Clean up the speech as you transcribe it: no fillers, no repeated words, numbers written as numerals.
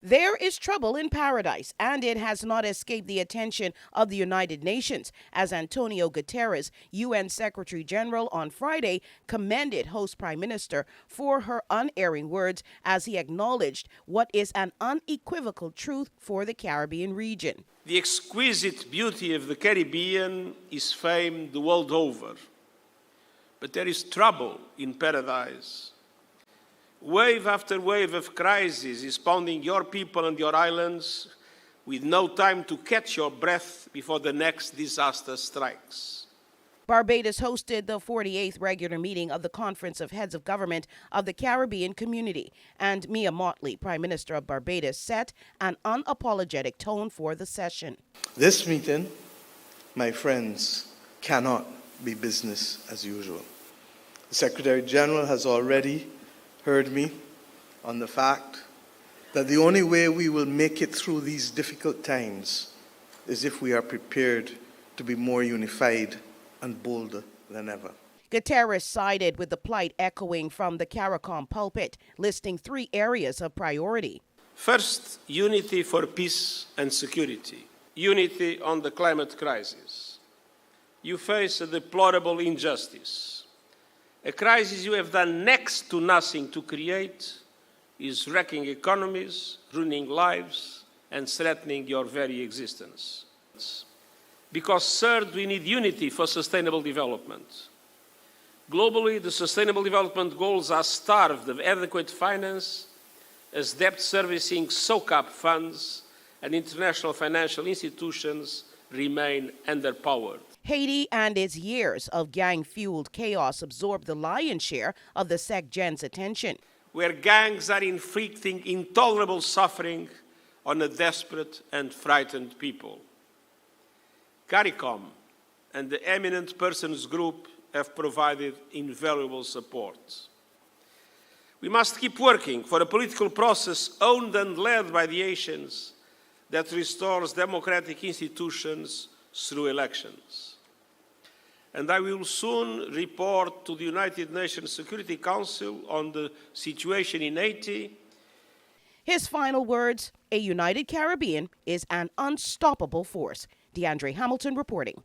There is trouble in paradise, and it has not escaped the attention of the United Nations, as António Guterres, UN Secretary-General, on Friday commended host Prime Minister for her unerring words as he acknowledged what is an unequivocal truth for the Caribbean region. The exquisite beauty of the Caribbean is famed the world over, but there is trouble in paradise. Wave after wave of crisis is pounding your people and your islands with no time to catch your breath before the next disaster strikes. Barbados hosted the 48th regular meeting of the Conference of Heads of Government of the Caribbean Community, and Mia Mottley, Prime Minister of Barbados, set an unapologetic tone for the session. This meeting, my friends, cannot be business as usual. The Secretary-General has already heard me on the fact that the only way we will make it through these difficult times is if we are prepared to be more unified and bolder than ever. Guterres sided with the plight echoing from the CARICOM pulpit, listing 3 areas of priority. First, unity for peace and security. Unity on the climate crisis. You face a deplorable injustice. A crisis you have done next to nothing to create is wrecking economies, ruining lives, and threatening your very existence. Because third, we need unity for sustainable development. Globally, the Sustainable Development Goals are starved of adequate finance as debt servicing soak-up funds and international financial institutions remain underpowered. Haiti and its years of gang-fueled chaos absorbed the lion's share of the SecGen's attention. Where gangs are inflicting intolerable suffering on a desperate and frightened people. CARICOM and the Eminent Persons Group have provided invaluable support. We must keep working for a political process owned and led by the Haitians that restores democratic institutions through elections. And I will soon report to the United Nations Security Council on the situation in Haiti. His final words, a united Caribbean is an unstoppable force. Deandrea Hamilton reporting.